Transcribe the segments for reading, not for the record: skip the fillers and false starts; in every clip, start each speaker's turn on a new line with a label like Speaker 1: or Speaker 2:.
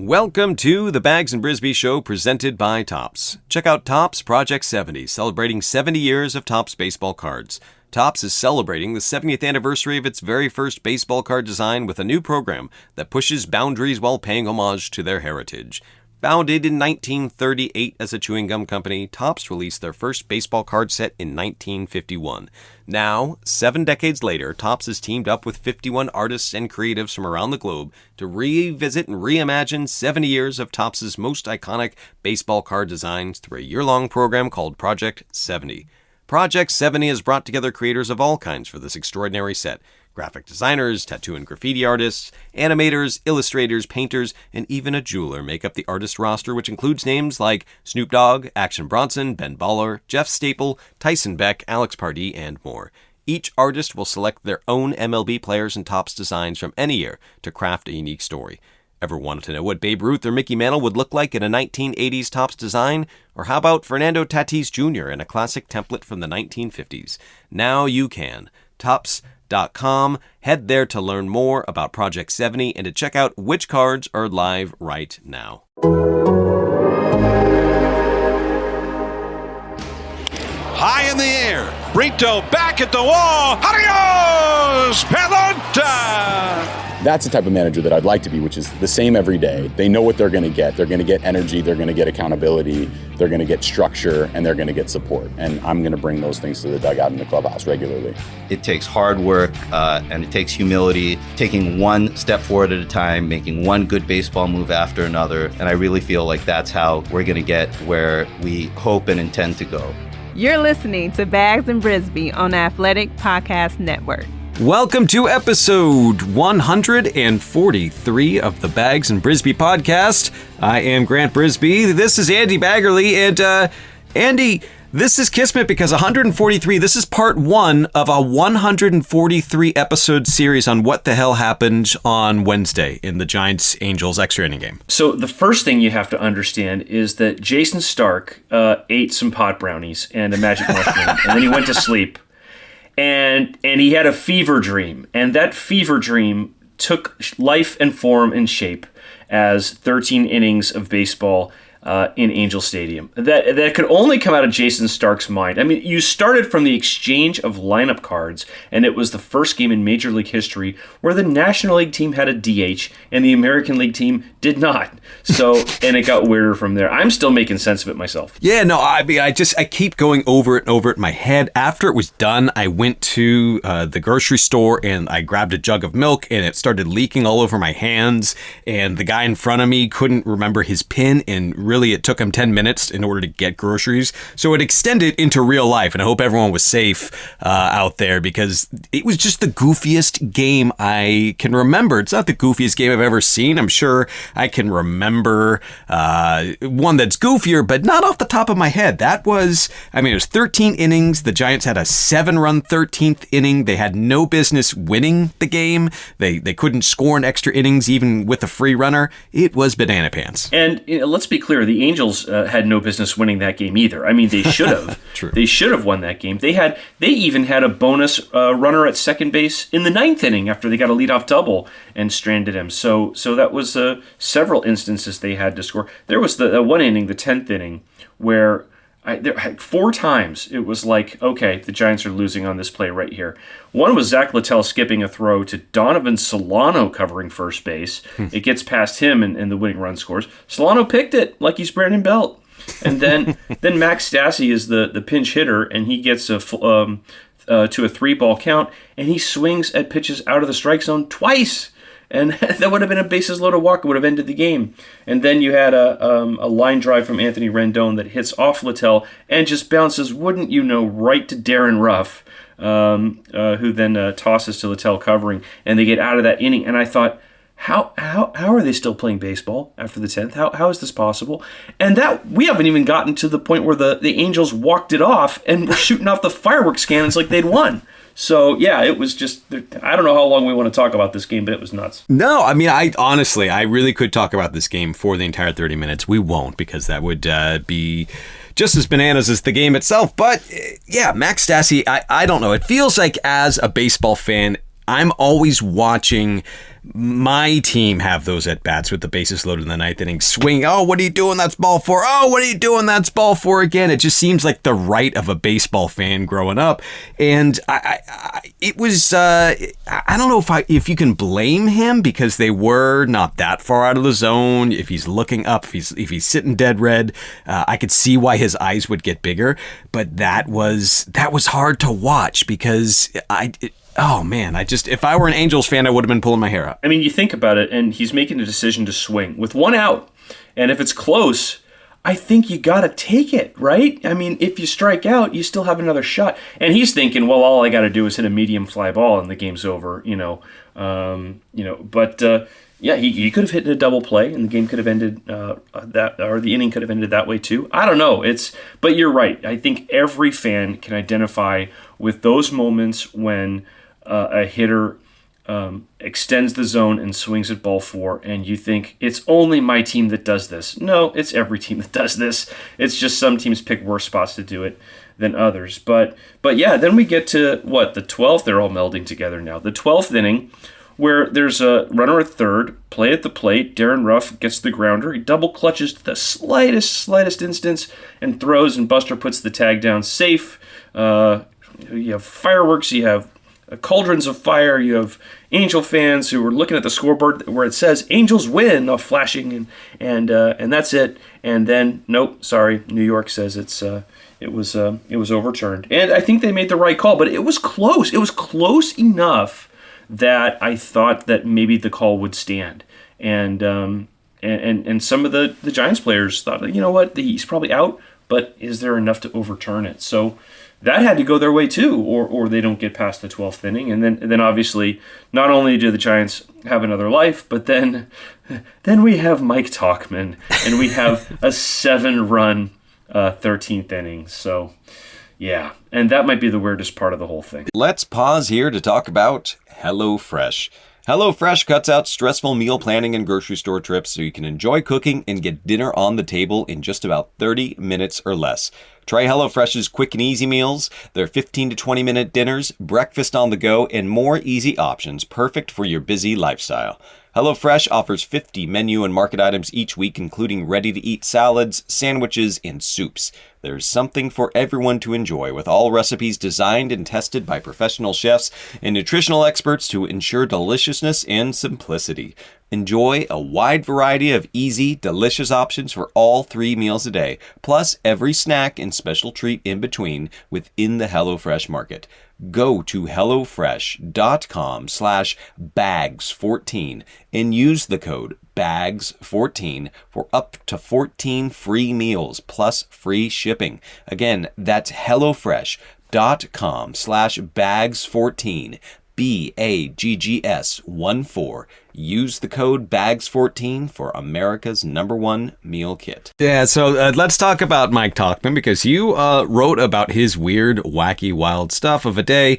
Speaker 1: Welcome to the Bags and Brisbee Show presented by Topps. Check out Topps Project 70, celebrating 70 years of Topps baseball cards. Topps is celebrating the 70th anniversary of its very first baseball card design with a new program that pushes boundaries while paying homage to their heritage. Founded in 1938 as a chewing gum company, Topps released their first baseball card set in 1951. Now, 7 decades later, Topps has teamed up with 51 artists and creatives from around the globe to revisit and reimagine 70 years of Topps' most iconic baseball card designs through a year-long program called Project 70. Project 70 has brought together creators of all kinds for this extraordinary set. Graphic designers, tattoo and graffiti artists, animators, illustrators, painters, and even a jeweler make up the artist roster, which includes names like Snoop Dogg, Action Bronson, Ben Baller, Jeff Staple, Tyson Beck, Alex Pardee, and more. Each artist will select their own MLB players and Topps designs from any year to craft a unique story. Ever wanted to know what Babe Ruth or Mickey Mantle would look like in a 1980s Topps design? Or how about Fernando Tatis Jr. in a classic template from the 1950s? Now you can. Topps.com. Head there to learn more about Project 70 and to check out which cards are live right now.
Speaker 2: High in the air, Brito back at the wall. Adios, Pelota!
Speaker 3: That's the type of manager that I'd like to be, which is the same every day. They know what they're going to get. They're going to get energy, they're going to get accountability, they're going to get structure, and they're going to get support. And I'm going to bring those things to the dugout in the clubhouse regularly.
Speaker 4: It takes hard work and it takes humility, taking one step forward at a time, making one good baseball move after another. And I really feel like that's how we're going to get where we hope and intend to go.
Speaker 5: You're listening to Bags and Brisbee on the Athletic Podcast Network.
Speaker 1: Welcome to episode 143 of the Bags and Brisbee podcast. I am Grant Brisbee. This is Andy Baggerly. And Andy, this is Kismet because 143, this is part one of a 143 episode series on what the hell happened on Wednesday in the Giants-Angels extra inning game.
Speaker 6: So the first thing you have to understand is that Jason Stark ate some pot brownies and a magic mushroom, and then he went to sleep. And he had a fever dream, and that fever dream took life and form and shape as 13 innings of baseball in Angel Stadium. That could only come out of Jason Stark's mind. I mean, you started from the exchange of lineup cards, and it was the first game in Major League history where the National League team had a DH and the American League team did not. So, and it got weirder from there. I'm still making sense of it myself.
Speaker 1: Yeah, no, I mean, I keep going over it and over it in my head. After it was done, I went to the grocery store and I grabbed a jug of milk and it started leaking all over my hands. And the guy in front of me couldn't remember his PIN, and really it took him 10 minutes in order to get groceries. So it extended into real life, and I hope everyone was safe out there because it was just the goofiest game I can remember. It's not the goofiest game I've ever seen. I'm sure I can remember one that's goofier, but not off the top of my head. It was 13 innings. The Giants had a 7-run 13th inning. They had no business winning the game. They couldn't score in extra innings even with a free runner. It was banana pants.
Speaker 6: And let's be clear, the Angels had no business winning that game either. I mean, they should have.
Speaker 1: True.
Speaker 6: They should have won that game. They even had a bonus runner at second base in the 9th inning after they got a leadoff double and stranded him. So that was several instances they had to score. There was the one inning, the 10th inning, where 4 times it was like, okay, the Giants are losing on this play right here. One was Zach Littell skipping a throw to Donovan Solano covering first base. It gets past him and the winning run scores. Solano picked it like he's Brandon Belt. And then Max Stassi is the pinch hitter, and he gets to a 3-ball count, and he swings at pitches out of the strike zone twice. And that would have been a bases loaded walk. It would have ended the game. And then you had a line drive from Anthony Rendon that hits off Littell and just bounces, wouldn't you know, right to Darren Ruff, who then tosses to Littell covering, and they get out of that inning. And I thought, how are they still playing baseball after the 10th? How is this possible? And that we haven't even gotten to the point where the Angels walked it off and were shooting off the fireworks cannons like they'd won. So, yeah, it was just, I don't know how long we want to talk about this game, but it was nuts.
Speaker 1: No, I mean, I really could talk about this game for the entire 30 minutes. We won't, because that would be just as bananas as the game itself. But, yeah, Max Stassi, I don't know. It feels like as a baseball fan, I'm always watching my team have those at-bats with the bases loaded in the ninth inning. Swing, oh, what are you doing? That's ball four. Oh, what are you doing? That's ball four again. It just seems like the right of a baseball fan growing up. And it was, I don't know if you can blame him because they were not that far out of the zone. If he's looking up, if he's sitting dead red, I could see why his eyes would get bigger. But that was hard to watch because oh man, if I were an Angels fan, I would have been pulling my hair out.
Speaker 6: I mean, you think about it, and he's making a decision to swing with one out. And if it's close, I think you got to take it, right? I mean, if you strike out, you still have another shot. And he's thinking, well, all I got to do is hit a medium fly ball and the game's over, But he could have hit a double play and the game could have ended the inning could have ended that way too. I don't know. But you're right. I think every fan can identify with those moments when a hitter extends the zone and swings at ball four, and you think, it's only my team that does this. No, it's every team that does this. It's just some teams pick worse spots to do it than others. But yeah, then we get to, the 12th? They're all melding together now. The 12th inning, where there's a runner at third, play at the plate, Darren Ruff gets the grounder, he double clutches to the slightest instance and throws, and Buster puts the tag down safe. You have fireworks, you have cauldrons of fire, you have Angel fans who are looking at the scoreboard where it says Angels win, flashing, and that's it. And then nope, sorry, New York says it was overturned. And I think they made the right call, but it was close. It was close enough that I thought that maybe the call would stand. And some of the Giants players thought, you know what, he's probably out, but is there enough to overturn it? So that had to go their way too, or they don't get past the 12th inning. And then obviously, not only do the Giants have another life, but then we have Mike Tauchman, and we have a 7-run 13th inning. So yeah, and that might be the weirdest part of the whole thing.
Speaker 1: Let's pause here to talk about HelloFresh. HelloFresh cuts out stressful meal planning and grocery store trips so you can enjoy cooking and get dinner on the table in just about 30 minutes or less. Try HelloFresh's quick and easy meals, their 15 to 20 minute dinners, breakfast on the go, and more easy options perfect for your busy lifestyle. HelloFresh offers 50 menu and market items each week, including ready-to-eat salads, sandwiches, and soups. There's something for everyone to enjoy, with all recipes designed and tested by professional chefs and nutritional experts to ensure deliciousness and simplicity. Enjoy a wide variety of easy, delicious options for all 3 meals a day, plus every snack and special treat in between within the HelloFresh market. Go to HelloFresh.com/bags14 and use the code BAGS14 for up to 14 free meals plus free shipping. Again, that's HelloFresh.com/bags14, BAGGS14. Use the code BAGS14 for America's #1 meal kit. Yeah, so let's talk about Mike Tauchman, because you wrote about his weird, wacky, wild stuff of a day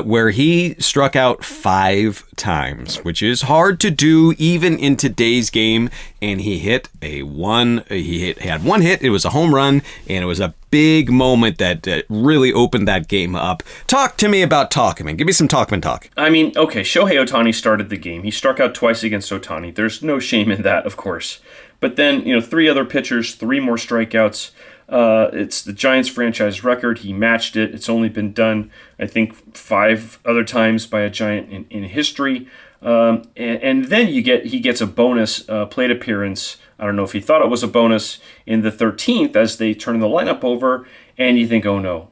Speaker 1: where he struck out 5 times, which is hard to do even in today's game. And he had one hit. It was a home run, and it was a big moment that really opened that game up. Talk to me about Tauchman. Give me some Tauchman talk.
Speaker 6: I mean, okay, Shohei Ohtani started the game. He struck out twice against Ohtani. There's no shame in that, of course. But then, 3 other pitchers, 3 more strikeouts. It's the Giants franchise record. He matched it. It's only been done, I think, 5 other times by a Giant in history. And then he gets a bonus plate appearance. I don't know if he thought it was a bonus in the 13th as they turn the lineup over, and you think, oh no,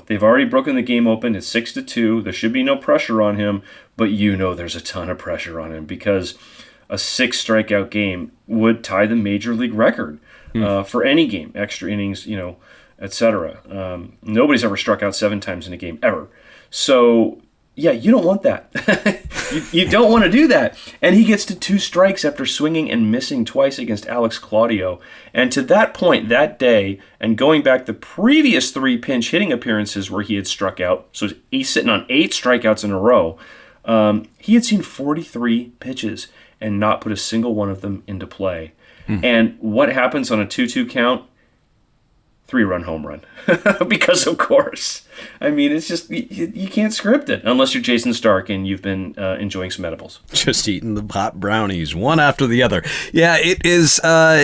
Speaker 6: they've already broken the game open. It's 6-2. There should be no pressure on him, but there's a ton of pressure on him, because a 6 strikeout game would tie the major league record for any game, extra innings, etc. Nobody's ever struck out 7 times in a game ever. So yeah, you don't want that. you don't want to do that. And he gets to 2 strikes after swinging and missing twice against Alex Claudio. And to that point, that day, and going back the previous 3 pinch hitting appearances where he had struck out, so he's sitting on 8 strikeouts in a row, he had seen 43 pitches and not put a single one of them into play. And what happens on a 2-2 count? 3-run home run. Because, of course, I mean, it's just, you can't script it unless you're Jason Stark and you've been enjoying some edibles.
Speaker 1: Just eating the hot brownies, one after the other. Yeah, it is.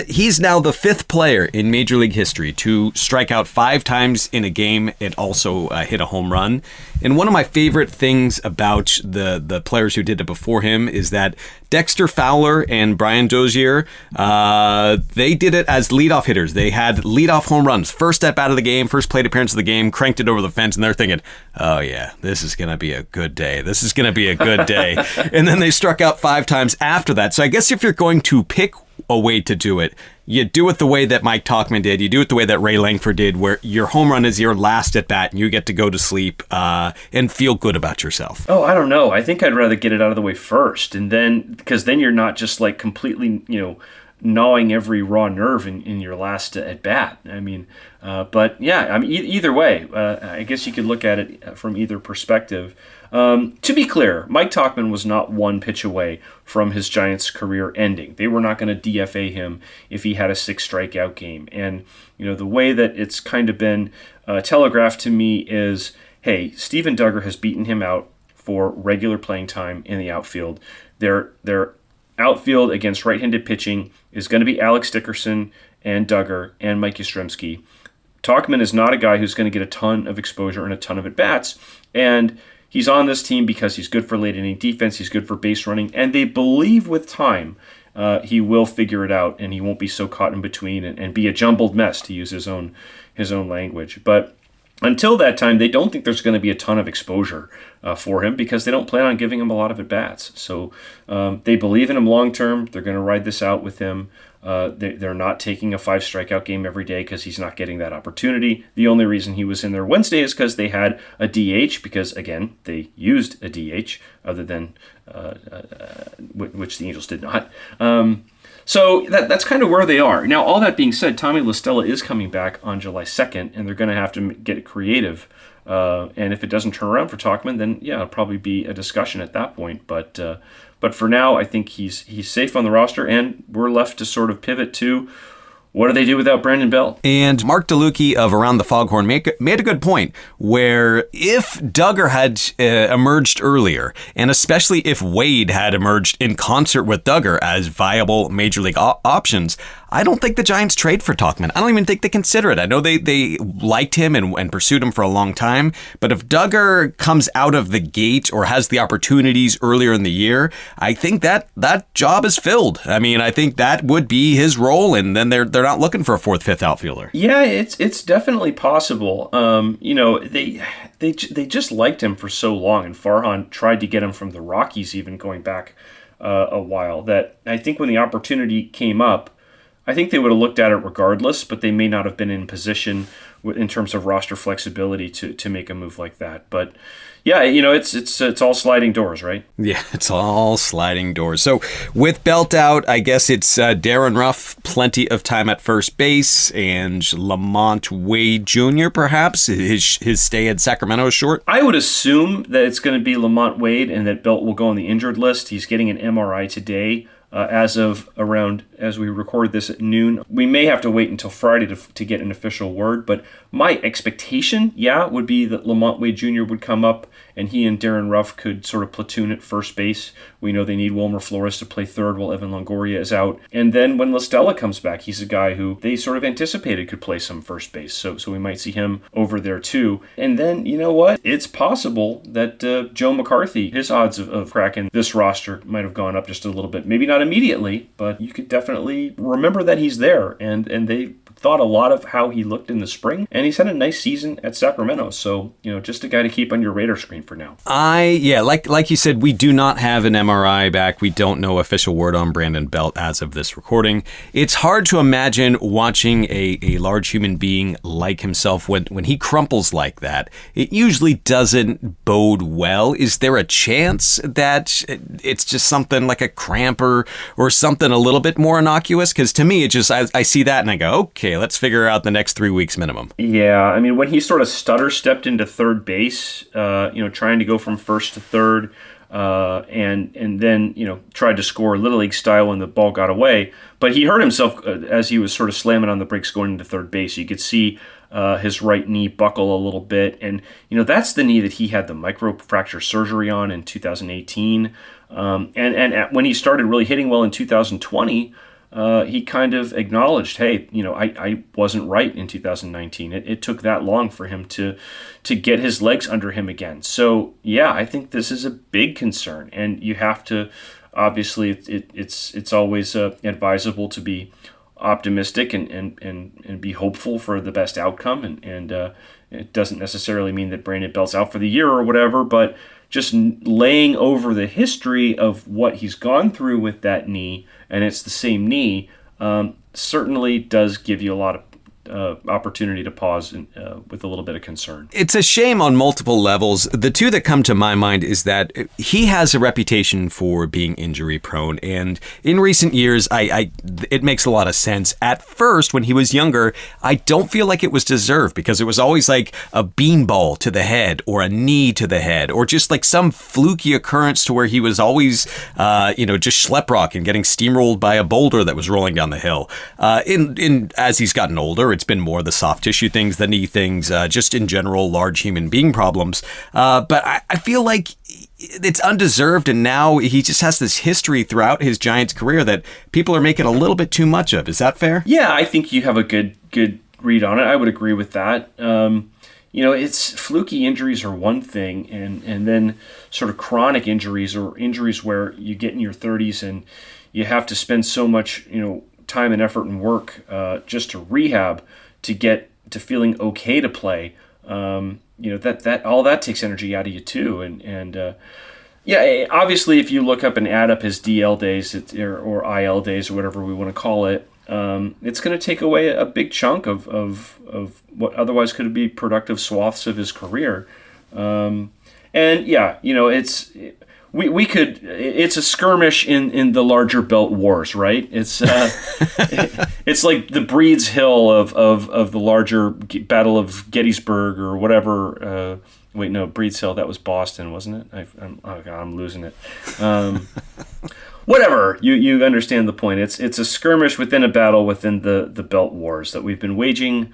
Speaker 1: He's now the 5th player in Major League history to strike out 5 times in a game and also hit a home run. And one of my favorite things about the players who did it before him is that Dexter Fowler and Brian Dozier, they did it as leadoff hitters. They had leadoff home runs. First at bat of the game, first plate appearance of the game, cranked it over the fence, and they're thinking, oh yeah, this is going to be a good day. This is going to be a good day. And then they struck out 5 times after that. So I guess if you're going to pick a way to do it, you do it the way that Mike Tauchman did. You do it the way that Ray Langford did, where your home run is your last at bat and you get to go to sleep and feel good about yourself.
Speaker 6: Oh, I don't know. I think I'd rather get it out of the way first, and then because then you're not just like completely, gnawing every raw nerve in your last at bat. I mean, but yeah, I mean, either way, I guess you could look at it from either perspective. To be clear, Mike Tauchman was not one pitch away from his Giants career ending. They were not going to DFA him if he had a 6 strikeout game. And, the way that it's kind of been telegraphed to me is, hey, Steven Duggar has beaten him out for regular playing time in the outfield. Their outfield against right-handed pitching is going to be Alex Dickerson and Duggar and Mike Yastrzemski. Tauchman is not a guy who's going to get a ton of exposure and a ton of at-bats. And he's on this team because he's good for late inning defense, he's good for base running, and they believe with time he will figure it out and he won't be so caught in between and be a jumbled mess, to use his own language. But until that time, they don't think there's going to be a ton of exposure for him because they don't plan on giving him a lot of at-bats. So they believe in him long-term. They're going to ride this out with him. They're not taking a 5 strikeout game every day because he's not getting that opportunity. The only reason he was in there Wednesday is because they had a DH because, again, they used a DH other than which the Angels did not. So that's kind of where they are. Now, all that being said, Tommy La Stella is coming back on July 2nd, and they're going to have to get creative. And if it doesn't turn around for Tauchman, then, yeah, it'll probably be a discussion at that point. But for now, I think he's safe on the roster, and we're left to sort of pivot to what do they do without Brandon Belt?
Speaker 1: And Mark DeLucchi of Around the Foghorn made a good point, where if Duggar had emerged earlier, and especially if Wade had emerged in concert with Duggar as viable Major League options, I don't think the Giants trade for Tauchman. I don't even think they consider it. I know they liked him and pursued him for a long time, but if Duggar comes out of the gate or has the opportunities earlier in the year, I think that job is filled. I mean, I think that would be his role, and then they're not looking for a 4th, 5th outfielder.
Speaker 6: Yeah, it's definitely possible. They just liked him for so long, and Farhan tried to get him from the Rockies even going back a while, that I think when the opportunity came up, I think they would have looked at it regardless, but they may not have been in position in terms of roster flexibility to make a move like that. But yeah, it's all sliding doors, right?
Speaker 1: Yeah, it's all sliding doors. So with Belt out, I guess it's Darren Ruff, plenty of time at first base, and Lamont Wade Jr. perhaps. His stay in Sacramento is short.
Speaker 6: I would assume that it's going to be Lamont Wade and that Belt will go on the injured list. He's getting an MRI today. As we record this at noon. We may have to wait until Friday to get an official word, but my expectation, would be that Lamont Wade Jr. would come up and he and Darren Ruff could sort of platoon at first base. We know they need Wilmer Flores to play third while Evan Longoria is out. And then when La Stella comes back, he's a guy who they sort of anticipated could play some first base. So we might see him over there too. And then, you know what? It's possible that Joe McCarthy, his odds of cracking this roster might have gone up just a little bit. Maybe not immediately, but you could definitely remember that he's there. And they thought a lot of how he looked in the spring, and he's had a nice season at Sacramento. So, just a guy to keep on your radar screen for now.
Speaker 1: Like you said, we do not have an MRI back. We don't know official word on Brandon Belt as of this recording. It's hard to imagine watching a large human being like himself when he crumples like that. It usually doesn't bode well. Is there a chance that it's just something like a cramp or something a little bit more innocuous? Because to me, I see that and I go, okay, let's figure out the next 3 weeks minimum.
Speaker 6: Yeah, I mean, when he sort of stutter stepped into third base, trying to go from first to third, and then tried to score Little League style when the ball got away. But he hurt himself as he was sort of slamming on the brakes going into third base. You could see his right knee buckle a little bit, and that's the knee that he had the microfracture surgery on in 2018. And when he started really hitting well in 2020, he kind of acknowledged, hey, I wasn't right in 2019. It took that long for him to get his legs under him again. So yeah, I think this is a big concern, and you have to obviously it's always advisable to be optimistic and be hopeful for the best outcome, and it doesn't necessarily mean that Brandon Belt's out for the year or whatever, but just laying over the history of what he's gone through with that knee, and it's the same knee, certainly does give you a lot of opportunity to pause with a little bit of concern.
Speaker 1: It's a shame on multiple levels. The two that come to my mind is that he has a reputation for being injury prone, and in recent years, it makes a lot of sense. At first, when he was younger, I don't feel like it was deserved, because it was always like a beanball to the head or a knee to the head, or just like some fluky occurrence to where he was always, just schleprock and getting steamrolled by a boulder that was rolling down the hill. As he's gotten older, it's been more the soft tissue things, the knee things, just in general, large human being problems. But I feel like it's undeserved, and now he just has this history throughout his Giants career that people are making a little bit too much of. Is that fair?
Speaker 6: Yeah, I think you have a good read on it. I would agree with that. It's fluky injuries are one thing, and then sort of chronic injuries, or injuries where you get in your 30s and you have to spend so much, time and effort and work just to rehab to get to feeling okay to play. That all that takes energy out of you too, and obviously if you look up and add up his DL days or IL days or whatever we want to call it, it's going to take away a big chunk of what otherwise could be productive swaths of his career. It's a skirmish in the larger belt wars, right? It's it's like the Breeds Hill of the larger Battle of Gettysburg or whatever. Breeds Hill, that was Boston, wasn't it? I'm losing it. Whatever, you understand the point. It's a skirmish within a battle within the belt wars that we've been waging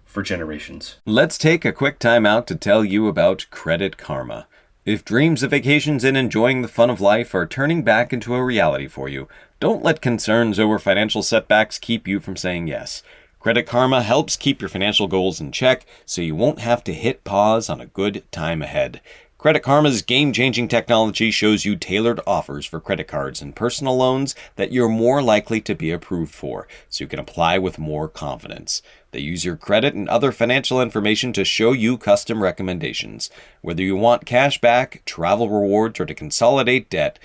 Speaker 6: for generations.
Speaker 1: Let's take a quick time out to tell you about Credit Karma. If dreams of vacations and enjoying the fun of life are turning back into a reality for you, don't let concerns over financial setbacks keep you from saying yes. Credit Karma helps keep your financial goals in check so you won't have to hit pause on a good time ahead. Credit Karma's game-changing technology shows you tailored offers for credit cards and personal loans that you're more likely to be approved for, so you can apply with more confidence. They use your credit and other financial information to show you custom recommendations. Whether you want cash back, travel rewards, or to consolidate debt,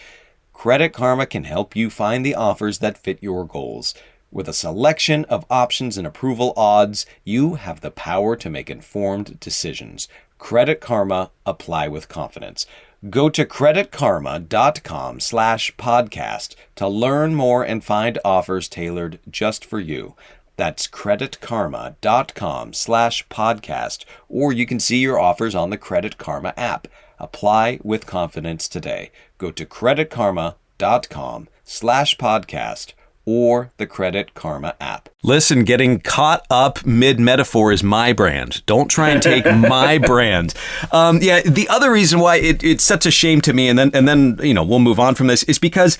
Speaker 1: Credit Karma can help you find the offers that fit your goals. With a selection of options and approval odds, you have the power to make informed decisions. Credit Karma, apply with confidence. Go to creditkarma.com/podcast to learn more and find offers tailored just for you. That's creditkarma.com/podcast, or you can see your offers on the Credit Karma app. Apply with confidence today. Go to creditkarma.com/podcast or the Credit Karma app. Listen, getting caught up mid-metaphor is my brand. Don't try and take my brand. The other reason why it's such a shame to me, and then we'll move on from this, is because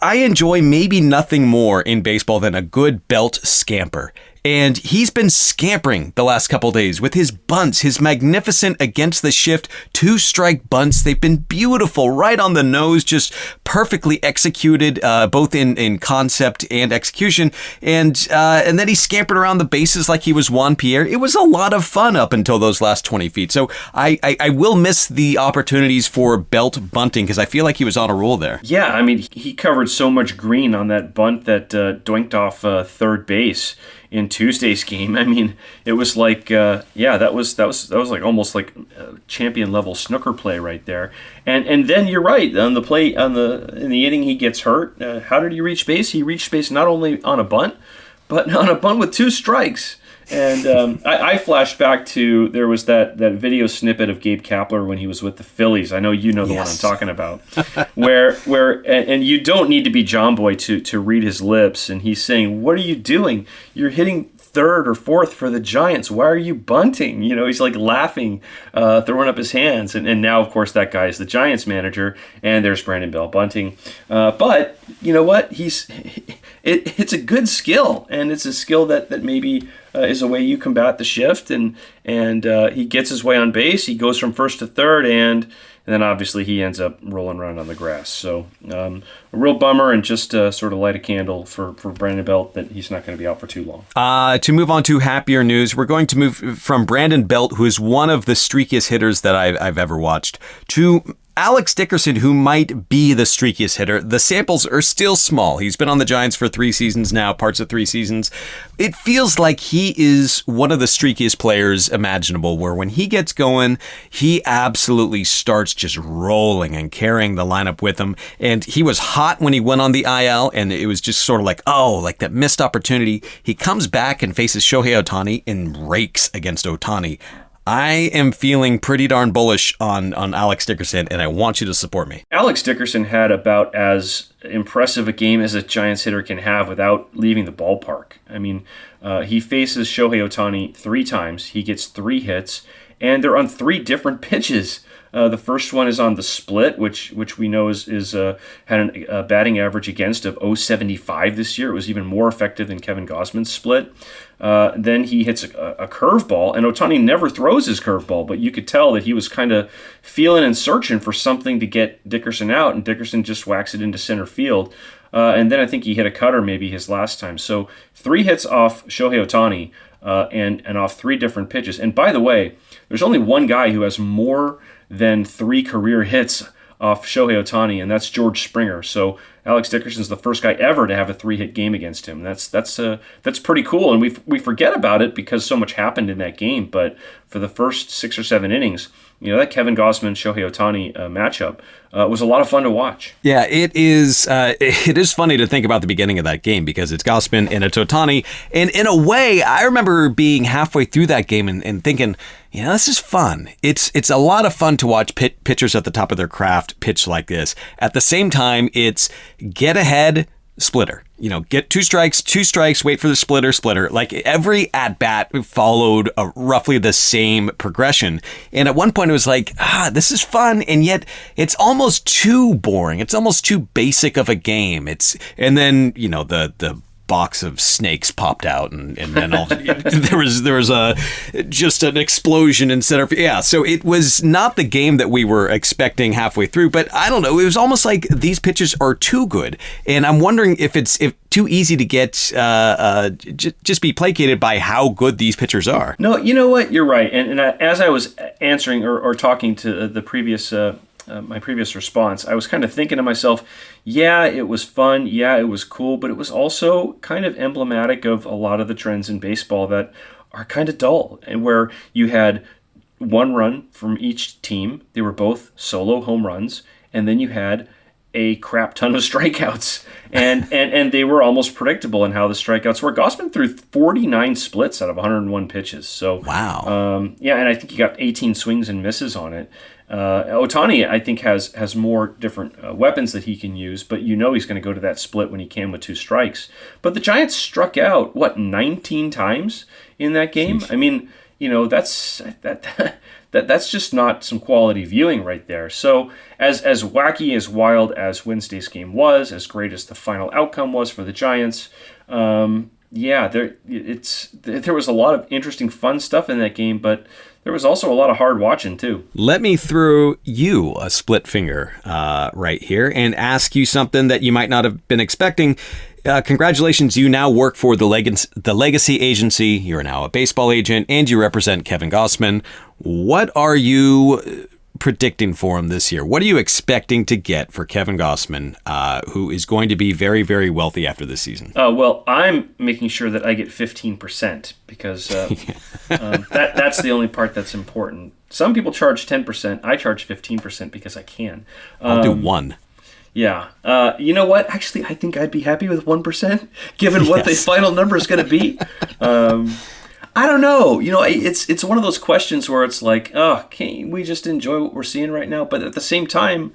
Speaker 1: I enjoy maybe nothing more in baseball than a good belt scamper. And he's been scampering the last couple days with his bunts, his magnificent against the shift 2-strike bunts. They've been beautiful, right on the nose, just perfectly executed, both in concept and execution. And then he scampered around the bases like he was Juan Pierre. It was a lot of fun up until those last 20 feet. So I will miss the opportunities for belt bunting because I feel like he was on a roll there.
Speaker 6: Yeah, I mean, he covered so much green on that bunt that doinked off third base in Tuesday's game. I mean, it was like, that was like almost like champion level snooker play right there. And then you're right, on the play in the inning he gets hurt. How did he reach base? He reached base not only on a bunt, but on a bunt with 2 strikes. And I flashed back to, there was that video snippet of Gabe Kapler when he was with the Phillies. I know you know the one I'm talking about, where and you don't need to be John Boy to read his lips, and he's saying, "What are you doing? You're hitting third or fourth for the Giants. Why are you bunting?" He's like laughing, throwing up his hands. And now, of course, that guy is the Giants manager, and there's Brandon Bell bunting. But you know what? It's a good skill, and it's a skill that maybe is a way you combat the shift. And he gets his way on base. He goes from first to third, and then obviously he ends up rolling around on the grass. So a real bummer, and just sort of light a candle for Brandon Belt that he's not going to be out for too long.
Speaker 1: To move on to happier news, we're going to move from Brandon Belt, who is one of the streakiest hitters that I've ever watched, to Alex Dickerson, who might be the streakiest hitter. The samples are still small. He's been on the Giants for 3 seasons now, parts of 3 seasons. It feels like he is one of the streakiest players imaginable, where when he gets going, he absolutely starts just rolling and carrying the lineup with him. And he was hot when he went on the IL, and it was just sort of like that missed opportunity. He comes back and faces Shohei Ohtani and rakes against Ohtani. I am feeling pretty darn bullish on Alex Dickerson, and I want you to support me.
Speaker 6: Alex Dickerson had about as impressive a game as a Giants hitter can have without leaving the ballpark. I mean, he faces Shohei Ohtani 3 times. He gets 3 hits, and they're on 3 different pitches. The first one is on the split, which we know is had a batting average against of .075 this year. It was even more effective than Kevin Gausman's split. Then he hits a curveball, and Ohtani never throws his curveball, but you could tell that he was kind of feeling and searching for something to get Dickerson out, and Dickerson just whacks it into center field. And then I think he hit a cutter maybe his last time. So 3 hits off Shohei Ohtani and off 3 different pitches. And by the way, there's only one guy who has more than 3 career hits off Shohei Ohtani, and that's George Springer. So Alex Dickerson's the first guy ever to have a 3-hit game against him. That's pretty cool, and we forget about it because so much happened in that game. But for the first 6 or 7 innings, that Kevin Gausman Shohei Ohtani matchup was a lot of fun to watch.
Speaker 1: Yeah, it is. It is funny to think about the beginning of that game because it's Gausman and it's Ohtani, and in a way, I remember being halfway through that game and thinking, this is fun. It's a lot of fun to watch pitchers at the top of their craft pitch like this. At the same time, it's get ahead, splitter. Get 2 strikes, wait for the splitter. Like every at-bat followed roughly the same progression. And at one point it was like, this is fun, and yet it's almost too boring. It's almost too basic of a game. And then, the box of snakes popped out, and then there was just an explosion instead of so it was not the game that we were expecting halfway through. But I don't know, it was almost like these pitches are too good, and I'm wondering if too easy to get just be placated by how good these pitchers are.
Speaker 6: No, you know what, you're right. And as I was answering or talking to the previous my previous response, I was kind of thinking to myself, yeah, it was fun, yeah, it was cool, but it was also kind of emblematic of a lot of the trends in baseball that are kind of dull, and where you had 1 run from each team. They were both solo home runs, and then you had a crap ton of strikeouts, and they were almost predictable in how the strikeouts were. Gausman threw 49 splits out of 101 pitches. So
Speaker 1: wow.
Speaker 6: And I think he got 18 swings and misses on it. Ohtani, I think, has more different weapons that he can use, but he's going to go to that split when he can with 2 strikes. But the Giants struck out 19 times in that game. I mean, that's just not some quality viewing right there. So as wacky, as wild as Wednesday's game was, as great as the final outcome was for the Giants, there was a lot of interesting, fun stuff in that game, but there was also a lot of hard watching too.
Speaker 1: Let me throw you a split finger right here and ask you something that you might not have been expecting. Congratulations, you now work for the Legacy Agency. You're now a baseball agent, and you represent Kevin Gausman. What are you predicting for him this year? What are you expecting to get for Kevin Gausman, who is going to be very, very wealthy after this season?
Speaker 6: Well, I'm making sure that I get 15% because that's the only part that's important. Some people charge 10%. I charge 15% because I can.
Speaker 1: I'll do 1%.
Speaker 6: Yeah. You know what? Actually, I think I'd be happy with 1%, given what the final number is going to be. I don't know. It's one of those questions where it's like, oh, can't we just enjoy what we're seeing right now? But at the same time,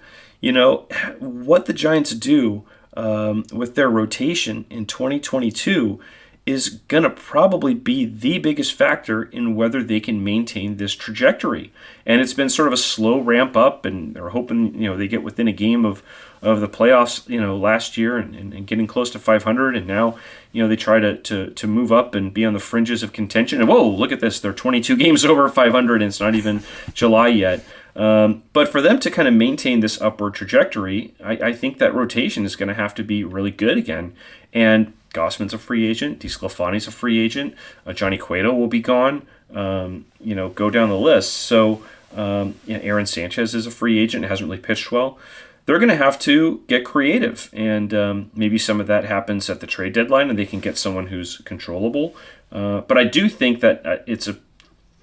Speaker 6: what the Giants do with their rotation in 2022 is going to probably be the biggest factor in whether they can maintain this trajectory. And it's been sort of a slow ramp up, and they're hoping, they get within a game of the playoffs, last year and getting close to 500. And now, they try to move up and be on the fringes of contention. And whoa, look at this. They're 22 games over 500 and it's not even July yet. But for them to kind of maintain this upward trajectory, I think that rotation is going to have to be really good again. And Gossman's a free agent. DeSclafani's a free agent. Johnny Cueto will be gone. Go down the list. So, Aaron Sanchez is a free agent. Hasn't really pitched well. They're going to have to get creative. And maybe some of that happens at the trade deadline and they can get someone who's controllable. But I do think that it's a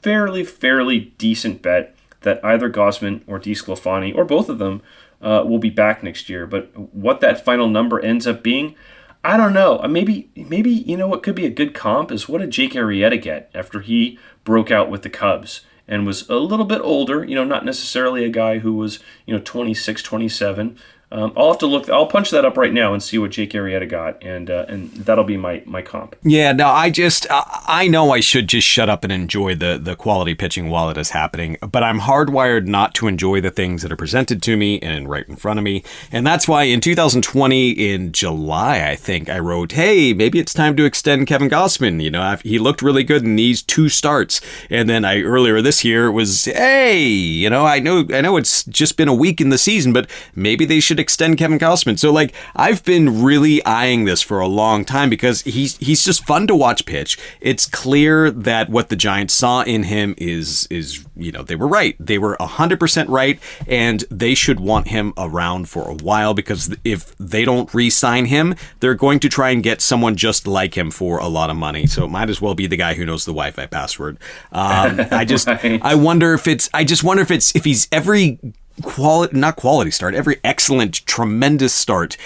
Speaker 6: fairly decent bet that either Gossman or DeSclafani or both of them will be back next year. But what that final number ends up being, I don't know. Maybe what could be a good comp is what did Jake Arrieta get after he broke out with the Cubs and was a little bit older, not necessarily a guy who was, 26, 27. I'll have to look. I'll punch that up right now and see what Jake Arrieta got, and that'll be my comp.
Speaker 1: Yeah, no, I know I should just shut up and enjoy the quality pitching while it is happening, but I'm hardwired not to enjoy the things that are presented to me and right in front of me, and that's why in 2020, in July, I think, I wrote, hey, maybe it's time to extend Kevin Gossman. He looked really good in these 2 starts, and then earlier this year was, hey, I know it's just been a week in the season, but maybe they should extend Kevin Gossman. So I've been really eyeing this for a long time because he's just fun to watch pitch. It's clear that what the Giants saw in him is they were right. They were 100% right, and they should want him around for a while because if they don't re-sign him, they're going to try and get someone just like him for a lot of money. So it might as well be the guy who knows the Wi-Fi password. I wonder if he's every every excellent, tremendous start,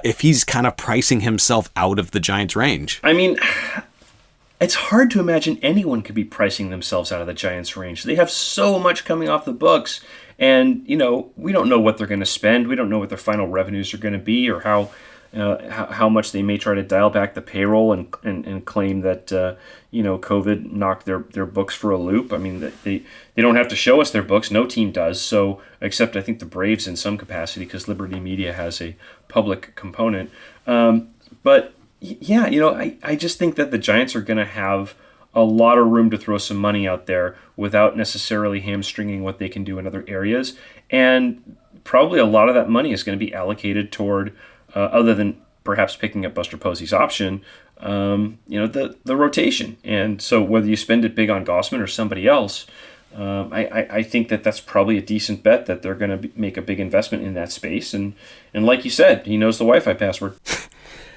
Speaker 1: if he's kind of pricing himself out of the Giants' range.
Speaker 6: I mean, it's hard to imagine anyone could be pricing themselves out of the Giants' range. They have so much coming off the books, and, we don't know what they're going to spend. We don't know what their final revenues are going to be or how much they may try to dial back the payroll and claim that COVID knocked their books for a loop. I mean, they don't have to show us their books. No team does. So, except I think the Braves in some capacity because Liberty Media has a public component. But yeah, I just think that the Giants are going to have a lot of room to throw some money out there without necessarily hamstringing what they can do in other areas. And probably a lot of that money is going to be allocated toward other than perhaps picking up Buster Posey's option, the rotation. And so whether you spend it big on Gossman or somebody else, I think that's probably a decent bet that they're going to make a big investment in that space. And like you said, he knows the Wi-Fi password.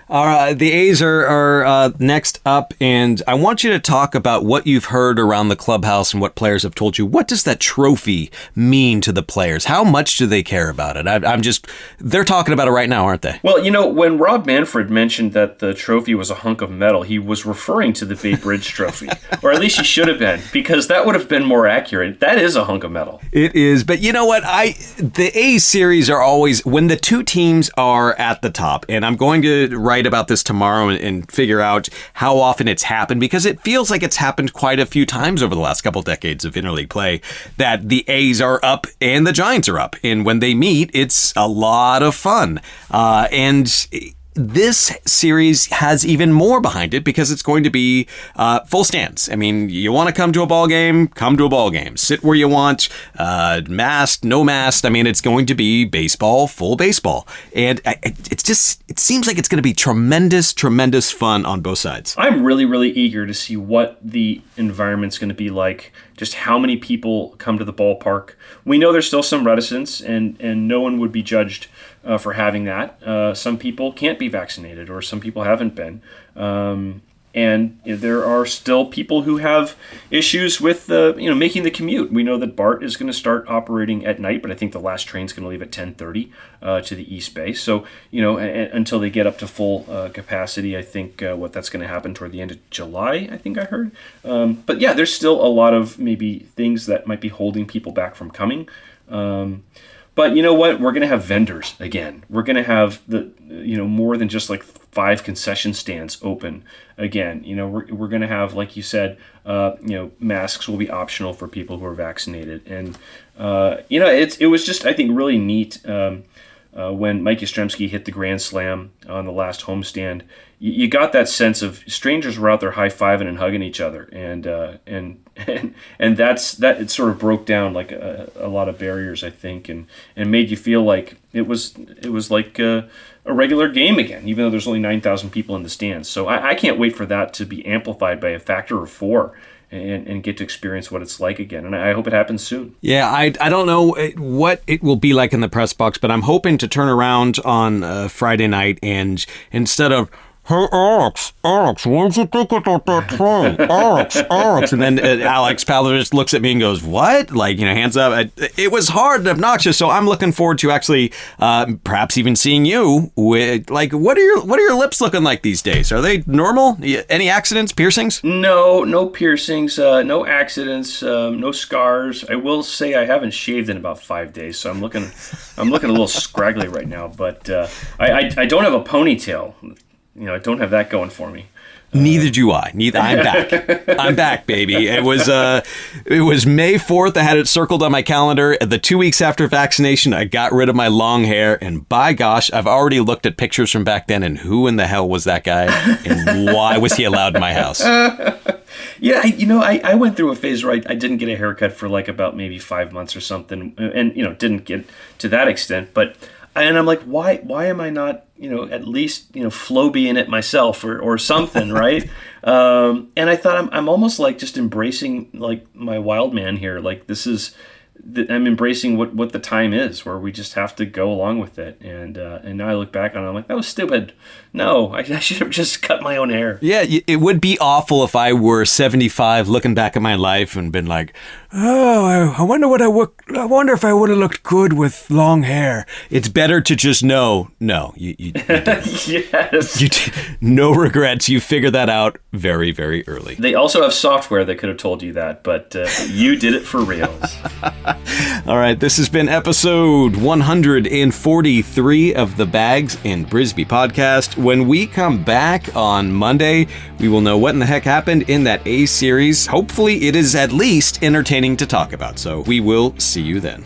Speaker 1: The A's are next up, and I want you to talk about what you've heard around the clubhouse and what players have told you. What does that trophy mean to the players? How much do they care about it? They're talking about it right now, aren't they?
Speaker 6: Well, when Rob Manfred mentioned that the trophy was a hunk of metal, he was referring to the Babe Bridge trophy, or at least he should have been, because that would have been more accurate. That is a hunk of metal.
Speaker 1: It is, but you know what? The A's series are always, when the 2 teams are at the top, and I'm going to write about this tomorrow and figure out how often it's happened, because it feels like it's happened quite a few times over the last couple decades of interleague play that the A's are up and the Giants are up, and when they meet, it's a lot of fun. And this series has even more behind it because it's going to be full stands. I mean, you want to come to a ball game, come to a ball game. Sit where you want, masked, no masked. I mean, it's going to be baseball, full baseball. And it seems like it's going to be tremendous, tremendous fun on both sides.
Speaker 6: I'm really, really eager to see what the environment's going to be like, just how many people come to the ballpark. We know there's still some reticence, and no one would be judged for having that. Some people can't be vaccinated, or some people haven't been. And there are still people who have issues with making the commute. We know that BART is going to start operating at night, but I think the last train's going to leave at 10:30 to the East Bay. So until they get up to full capacity, I think that's going to happen toward the end of July, I think I heard. But yeah, there's still a lot of maybe things that might be holding people back from coming. But you know what? We're going to have vendors again. We're going to have more than just like 5 concession stands open again. We're going to have, like you said, masks will be optional for people who are vaccinated. And, it was just, I think, really neat when Mike Yastrzemski hit the grand slam on the last homestand. You got that sense of strangers were out there high-fiving and hugging each other, and that it sort of broke down like a lot of barriers, I think, and made you feel like it was like a regular game again, even though there's only 9,000 people in the stands. So I can't wait for that to be amplified by a factor of 4. And get to experience what it's like again. And I hope it happens soon.
Speaker 7: Yeah, I don't know what it will be like in the press box, but I'm hoping to turn around on Friday night and instead of, "Hey, Alex, what did you think about that play? Alex. And then Alex Pavlovich just looks at me and goes, "What?" Hands up. It was hard and obnoxious, so I'm looking forward to actually perhaps even seeing you. What are your lips looking like these days? Are they normal? Any accidents, piercings?
Speaker 6: No piercings, no accidents, no scars. I will say I haven't shaved in about 5 days, so I'm looking a little scraggly right now, but I don't have a ponytail. I don't have that going for me.
Speaker 7: Neither do I. I'm back. I'm back, baby. It was May 4th. I had it circled on my calendar. The 2 weeks after vaccination, I got rid of my long hair. And by gosh, I've already looked at pictures from back then. And who in the hell was that guy? And why was he allowed in my house?
Speaker 6: Yeah, I went through a phase where I didn't get a haircut for like about maybe 5 months or something. And, didn't get to that extent. And I'm like, why am I not, at least, Floby in it myself or something, right? And I thought I'm almost like just embracing like my wild man here. Like I'm embracing what the time is, where we just have to go along with it. And now I look back on it, I'm like, that was stupid. No, I should have just cut my own hair.
Speaker 7: Yeah, it would be awful if I were 75 looking back at my life and been like, oh, I wonder if I would have looked good with long hair. It's better to just know, no, you
Speaker 6: yes.
Speaker 7: No regrets. You figure that out very, very early.
Speaker 6: They also have software that could have told you that, but you did it for reals.
Speaker 7: All right, this has been episode 143 of the Bags and Brisbee podcast. When we come back on Monday, we will know what in the heck happened in that A series. Hopefully it is at least entertaining to talk about, so we will see you then.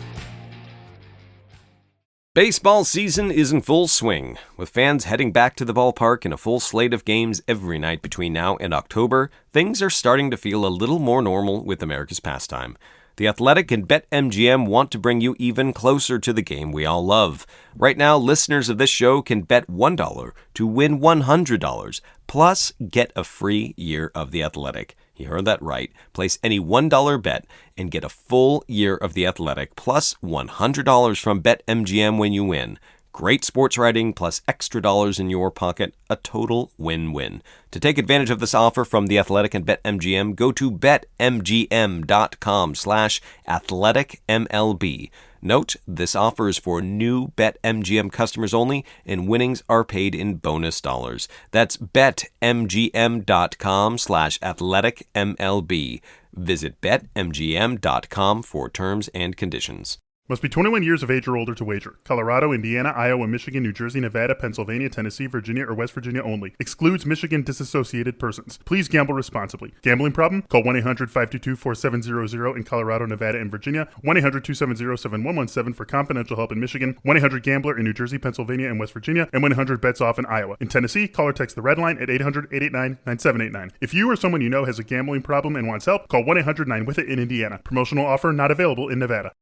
Speaker 1: Baseball season is in full swing, with fans heading back to the ballpark and a full slate of games every night between now and October. Things are starting to feel a little more normal with America's pastime. The Athletic and BetMGM want to bring you even closer to the game we all love. Right now, listeners of this show can bet $1 to win $100, plus get a free year of The Athletic. You heard that right. Place any $1 bet and get a full year of The Athletic, plus $100 from BetMGM when you win. Great sports writing plus extra dollars in your pocket, a total win-win. To take advantage of this offer from The Athletic and BetMGM, go to betmgm.com/athleticmlb. Note, this offer is for new BetMGM customers only, and winnings are paid in bonus dollars. That's betmgm.com/athleticmlb. Visit betmgm.com for terms and conditions.
Speaker 8: Must be 21 years of age or older to wager. Colorado, Indiana, Iowa, Michigan, New Jersey, Nevada, Pennsylvania, Tennessee, Virginia, or West Virginia only. Excludes Michigan disassociated persons. Please gamble responsibly. Gambling problem? Call 1-800-522-4700 in Colorado, Nevada, and Virginia. 1-800-270-7117 for confidential help in Michigan. 1-800-GAMBLER in New Jersey, Pennsylvania, and West Virginia. And 1-800-BETS-OFF in Iowa. In Tennessee, call or text the red line at 800-889-9789. If you or someone you know has a gambling problem and wants help, call 1-800-9-WITH-IT in Indiana. Promotional offer not available in Nevada.